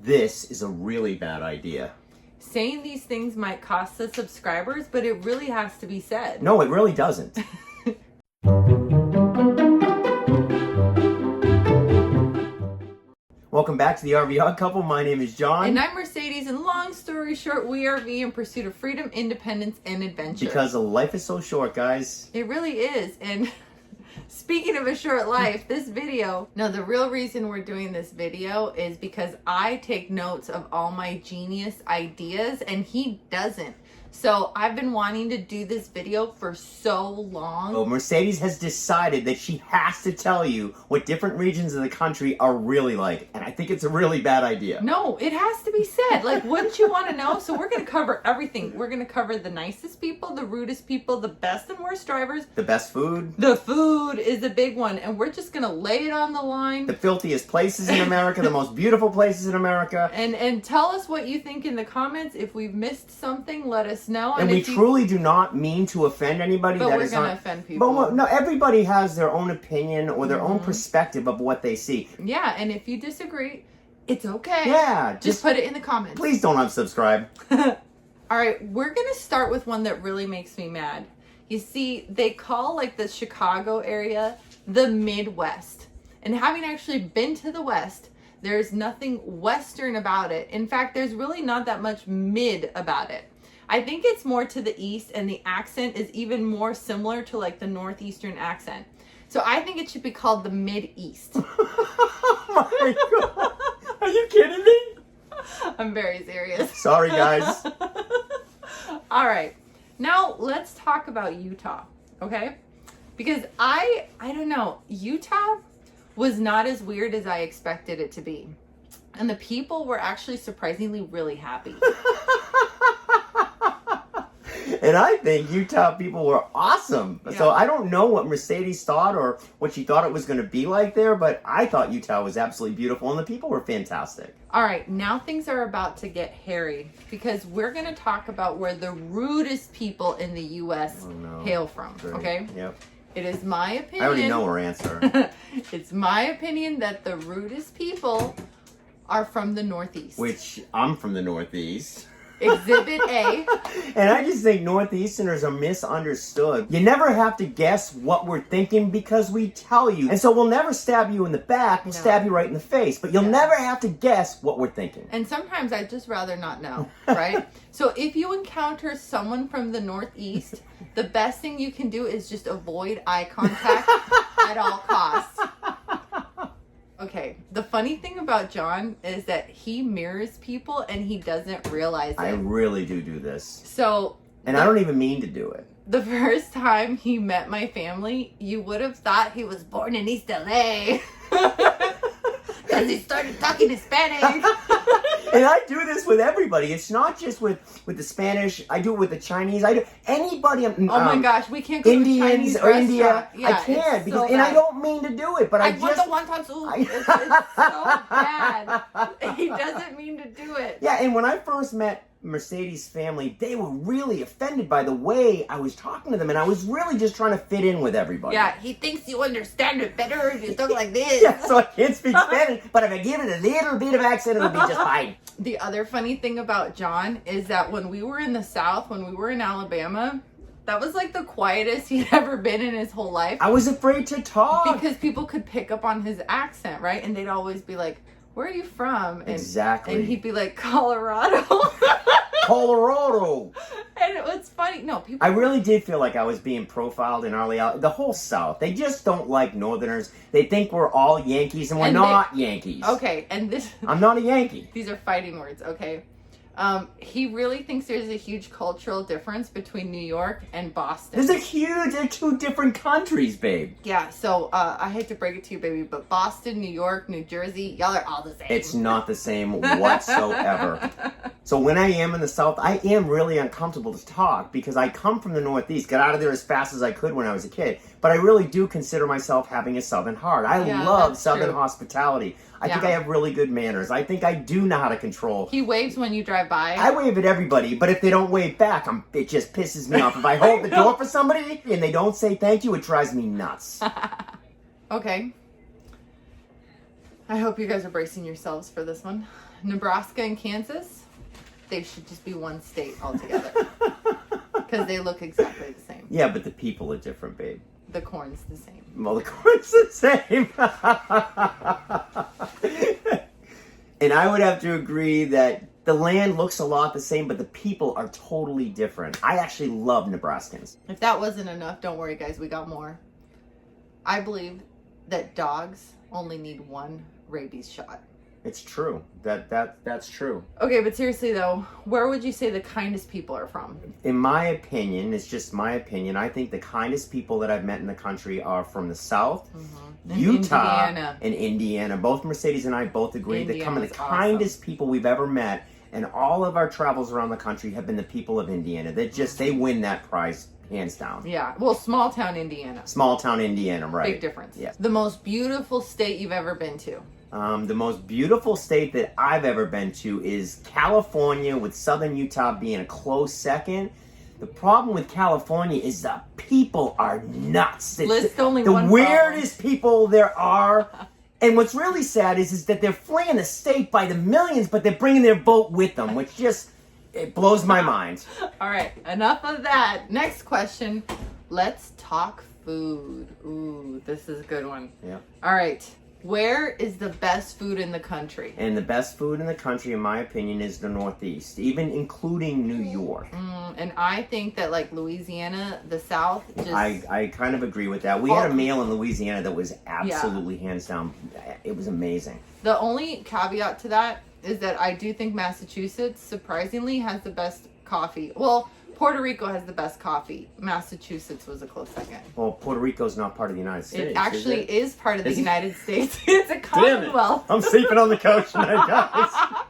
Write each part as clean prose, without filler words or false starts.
this is a really bad idea. Saying these things might cost us subscribers, but it really has to be said. No, it really doesn't. Welcome back to the RV Odd Couple. My name is John. And I'm Mercedes, and long story short, we RV in pursuit of freedom, independence, and adventure. Because life is so short, guys. It really is. And speaking of a short life, the real reason we're doing this video is because I take notes of all my genius ideas and he doesn't. So I've been wanting to do this video for so long. Oh, Mercedes has decided that she has to tell you what different regions of the country are really like. And I think it's a really bad idea. No, it has to be said. Like, wouldn't you want to know? So we're going to cover everything. We're going to cover the nicest people, the rudest people, the best and worst drivers. The best food. The food is a big one. And we're just going to lay it on the line. The filthiest places in America, the most beautiful places in America. And tell us what you think in the comments. If we've missed something, let us know. And we truly do not mean to offend anybody. But we're going to offend people. But no, everybody has their own opinion or their own perspective of what they see. Yeah, and if you disagree, it's okay. Yeah. Just put it in the comments. Please don't unsubscribe. All right, we're going to start with one that really makes me mad. You see, they call like the Chicago area the Midwest. And having actually been to the West, there's nothing Western about it. In fact, there's really not that much mid about it. I think it's more to the east, and the accent is even more similar to like the Northeastern accent. So I think it should be called the Mid-East. Oh my God. Are you kidding me? I'm very serious. Sorry, guys. All right. Now let's talk about Utah, okay? Because I don't know, Utah was not as weird as I expected it to be. And the people were actually surprisingly really happy. And I think Utah people were awesome. Yeah. So I don't know what Mercedes thought or what she thought it was going to be like there, but I thought Utah was absolutely beautiful and the people were fantastic. All right, now things are about to get hairy because we're going to talk about where the rudest people in the U.S. hail from, okay? Yep. It is my opinion. I already know her answer. It's my opinion that the rudest people are from the Northeast. Which I'm from the Northeast. Exhibit A. And I just think Northeasterners are misunderstood. You never have to guess what we're thinking because we tell you. And so we'll never stab you in the back, we'll stab you right in the face. But you'll never have to guess what we're thinking. And sometimes I'd just rather not know, right? So if you encounter someone from the Northeast, the best thing you can do is just avoid eye contact at all costs. Okay, the funny thing about John is that he mirrors people and he doesn't realize it. I really do this. So... And I don't even mean to do it. The first time he met my family, you would have thought he was born in East LA. Because he started talking Hispanic. And I do this with everybody. It's not just with the Spanish. I do it with the Chinese. I do anybody. Oh my gosh, we can't go Indians to Chinese or India. Yeah, I can't because, and I don't mean to do it, but I want just. the wonton soup. It's so bad. He doesn't mean to do it. Yeah, and when I first met Mercedes' family, they were really offended by the way I was talking to them, and I was really just trying to fit in with everybody. Yeah, he thinks you understand it better if you talk like this. Yeah, so I can't speak Spanish, but if I give it a little bit of accent, it'll be just fine. The other funny thing about John is that when we were in the South, when we were in Alabama, that was like the quietest he'd ever been in his whole life. I was afraid to talk. Because people could pick up on his accent, right? And they'd always be like, where are you from? And, exactly. And he'd be like, Colorado. Colorado. And it was funny. No, people. I really did feel like I was being profiled in the whole South. They just don't like Northerners. They think we're all Yankees, and we're not Yankees. Okay, and this. I'm not a Yankee. These are fighting words, okay? He really thinks there's a huge cultural difference between New York and Boston. They're two different countries, babe. Yeah, so I hate to break it to you, baby, but Boston, New York, New Jersey, y'all are all the same. It's not the same whatsoever. So when I am in the South, I am really uncomfortable to talk because I come from the Northeast, got out of there as fast as I could when I was a kid. But I really do consider myself having a Southern heart. I love Southern hospitality. I think I have really good manners. I think I do know how to control. He waves when you drive by. I wave at everybody, but if they don't wave back, it just pisses me off. If I hold the door for somebody and they don't say thank you, it drives me nuts. Okay. I hope you guys are bracing yourselves for this one. Nebraska and Kansas, they should just be one state altogether. Because they look exactly the same. Yeah, but the people are different, babe. The corn's the same. Well, the corn's the same. And I would have to agree that the land looks a lot the same, but the people are totally different. I actually love Nebraskans. If that wasn't enough, don't worry, guys. We got more. I believe that dogs only need one rabies shot. It's true. That's true. Okay, but seriously though, where would you say the kindest people are from? In my opinion, it's just my opinion, I think the kindest people that I've met in the country are from the South, Utah, and Indiana. Both Mercedes and I both agree that some of the kindest people we've ever met, and all of our travels around the country have been the people of Indiana. They win that prize hands down. Yeah, well, small town Indiana. Small town Indiana, right. Big difference. Yeah. The most beautiful state you've ever been to? The most beautiful state that I've ever been to is California, with southern Utah being a close second. The problem with California is the people are nuts. List only the one weirdest people there are. And what's really sad is that they're fleeing the state by the millions, but they're bringing their boat with them, which just, it blows my mind. All right, enough of that. Next question. Let's talk food. Ooh, this is a good one. Yeah. All right. Where is the best food in the country? And the best food in the country, in my opinion, is the Northeast, even including New York. And I think that like Louisiana, the South, just... I kind of agree with that. We had a meal in Louisiana that was absolutely hands down. It was amazing. The only caveat to that is that I do think Massachusetts, surprisingly, has the best coffee. Well, Puerto Rico has the best coffee. Massachusetts was a close second. Well, Puerto Rico's not part of the United States. It actually is part of the Is it? United States. It's a commonwealth. I'm sleeping on the couch tonight, guys.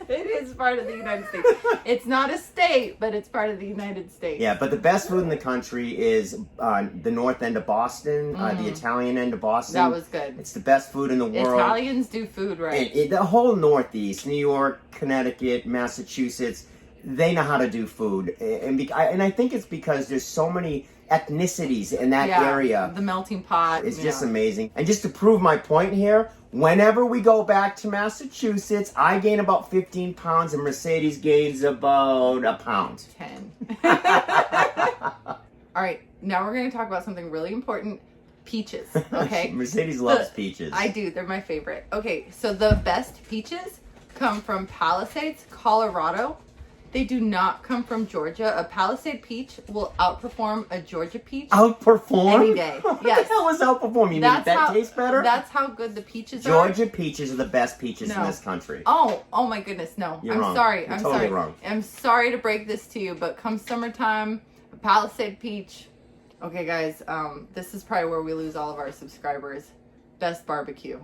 It is part of the United States. It's not a state, but it's part of the United States. Yeah, but the best food in the country is the north end of Boston, the Italian end of Boston. That was good. It's the best food in the world. Italians do food right. The whole Northeast, New York, Connecticut, Massachusetts, they know how to do food. And I think it's because there's so many ethnicities in that area. The melting pot. It's just amazing. And just to prove my point here, whenever we go back to Massachusetts, I gain about 15 pounds and Mercedes gains about a pound. 10. All right, now we're going to talk about something really important. Peaches, okay? Mercedes loves peaches. I do. They're my favorite. Okay, so the best peaches come from Palisades, Colorado. They do not come from Georgia. A Palisade peach will outperform a Georgia peach. Outperform? Any day. What Yes. the hell is outperform? You mean that tastes better? That's how good the peaches are. Georgia peaches are the best peaches in this country. Oh my goodness, no. You're I'm wrong. sorry. You're I'm totally sorry. wrong. I'm sorry to break this to you, but come summertime, a Palisade peach. Okay, guys, this is probably where we lose all of our subscribers. Best barbecue.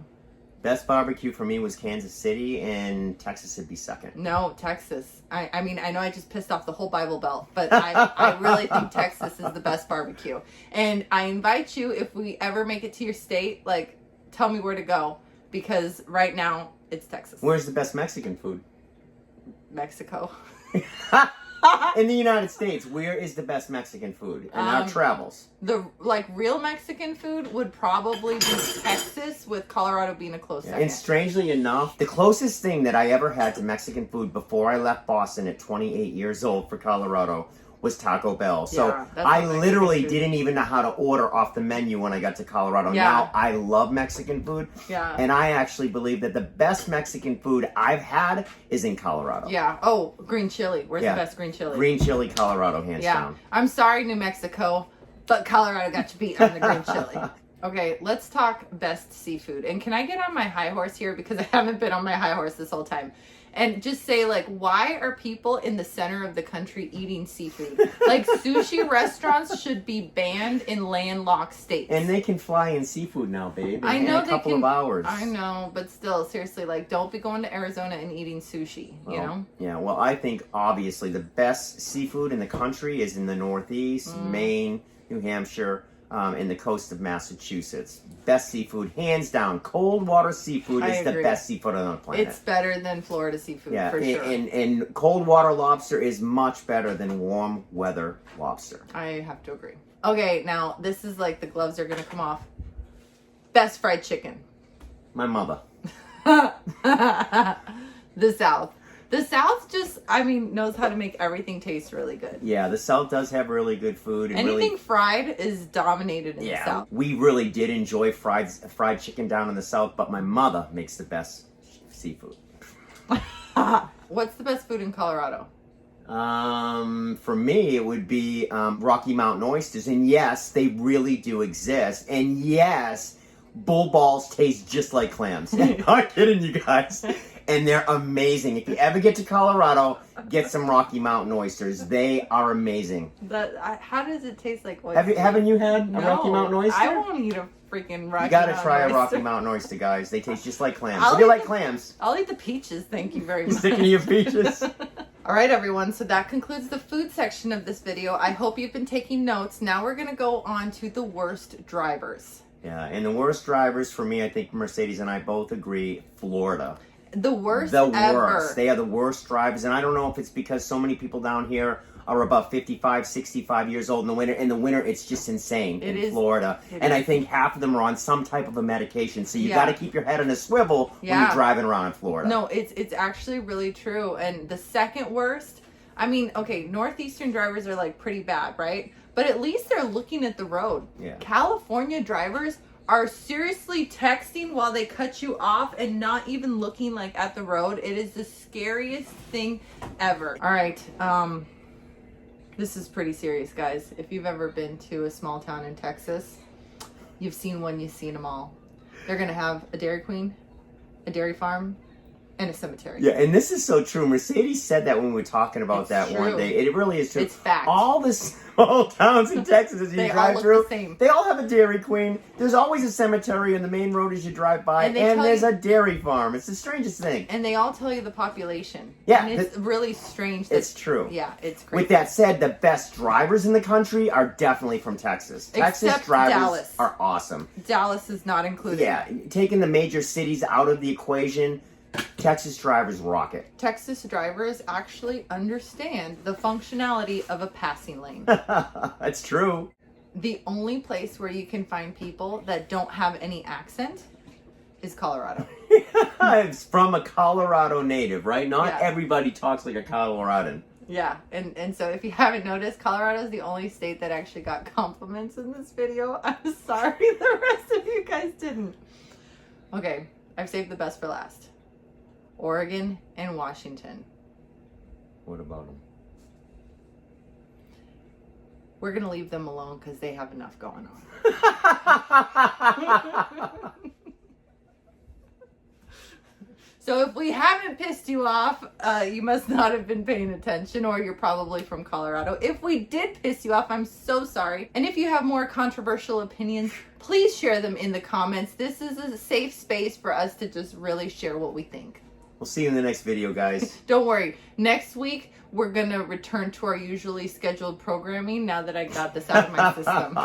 Best barbecue for me was Kansas City, and Texas would be second. No, Texas. I mean, I know I just pissed off the whole Bible Belt, but I really think Texas is the best barbecue. And I invite you, if we ever make it to your state, like, tell me where to go. Because right now, it's Texas. Where's the best Mexican food? Mexico. In the United States, where is the best Mexican food in our travels? The real Mexican food would probably be Texas, with Colorado being a close second. And strangely enough, the closest thing that I ever had to Mexican food before I left Boston at 28 years old for Colorado was Taco Bell. So that's I Mexican literally food. didn't even know how to order off the menu when I got to Colorado. Yeah. Now I love Mexican food. Yeah. And I actually believe that the best Mexican food I've had is in Colorado. Yeah. Oh, green chili. Where's the best green chili? Green chili, Colorado, hands down. I'm sorry, New Mexico, but Colorado got you beat on the green chili. Okay, let's talk best seafood. And can I get on my high horse here? Because I haven't been on my high horse this whole time. And just say, like, why are people in the center of the country eating seafood? Like, sushi restaurants should be banned in landlocked states. And they can fly in seafood now, babe. I know in a couple of hours. I know, but still, seriously, like, don't be going to Arizona and eating sushi, you know? Yeah, well, I think, obviously, the best seafood in the country is in the Northeast, Maine, New Hampshire, and the coast of Massachusetts. Best seafood, hands down. Cold water seafood is the best seafood on the planet. It's better than Florida seafood, for sure. And cold water lobster is much better than warm weather lobster. I have to agree. Okay, now, this is like the gloves are going to come off. Best fried chicken. My mother. the South. The South just, I mean, knows how to make everything taste really good. Yeah, the South does have really good food. And anything fried is dominated in the South. We really did enjoy fried chicken down in the South, but my mother makes the best seafood. What's the best food in Colorado? For me, it would be Rocky Mountain oysters. And yes, they really do exist. And yes, bull balls taste just like clams. I'm not kidding you guys. And they're amazing. If you ever get to Colorado, get some Rocky Mountain oysters. They are amazing. How does it taste like oyster? Haven't you had a Rocky Mountain oyster? I won't eat a freaking Rocky Mountain oyster. You gotta try a Rocky Mountain oyster, guys. They taste just like clams. If you like clams. I'll eat the peaches, thank you very much. Sticking to your peaches. All right, everyone. So that concludes the food section of this video. I hope you've been taking notes. Now we're gonna go on to the worst drivers. Yeah, and the worst drivers for me, I think Mercedes and I both agree, Florida. The worst The ever. worst. They are the worst drivers, and I don't know if it's because so many people down here are about 55, 65 years old in the winter. In the winter, it's just insane in Florida. And I think half of them are on some type of a medication, so you got to keep your head on a swivel when you're driving around in Florida. No, it's actually really true. And the second worst, I mean, okay, northeastern drivers are like pretty bad, right? But at least they're looking at the road. Yeah. California drivers are seriously texting while they cut you off and not even looking like at the road. It is the scariest thing ever. All right, this is pretty serious, guys. If you've ever been to a small town in Texas, you've seen one, you've seen them all. They're gonna have a Dairy Queen, a dairy farm, and a cemetery. Yeah, and this is so true. Mercedes said that when we were talking about one day. It really is true. It's fact. All the small towns in Texas as you drive through, they all have a Dairy Queen. There's always a cemetery in the main road as you drive by, and there's a dairy farm. It's the strangest thing. And they all tell you the population. Yeah. And it's really strange. It's true. Yeah, it's crazy. With that said, the best drivers in the country are definitely from Texas. Texas drivers are awesome. Dallas is not included. Yeah, taking the major cities out of the equation, Texas drivers rock it. Texas drivers actually understand the functionality of a passing lane. That's true. The only place where you can find people that don't have any accent is Colorado. It's from a Colorado native, right? Not everybody talks like a Coloradan. Yeah, and so if you haven't noticed, Colorado is the only state that actually got compliments in this video. I'm sorry the rest of you guys didn't. Okay, I've saved the best for last. Oregon and Washington. What about them? We're going to leave them alone because they have enough going on. So if we haven't pissed you off, you must not have been paying attention, or you're probably from Colorado. If we did piss you off, I'm so sorry. And if you have more controversial opinions, please share them in the comments. This is a safe space for us to just really share what we think. We'll see you in the next video, guys. Don't worry. Next week, we're going to return to our usually scheduled programming now that I got this out of my system.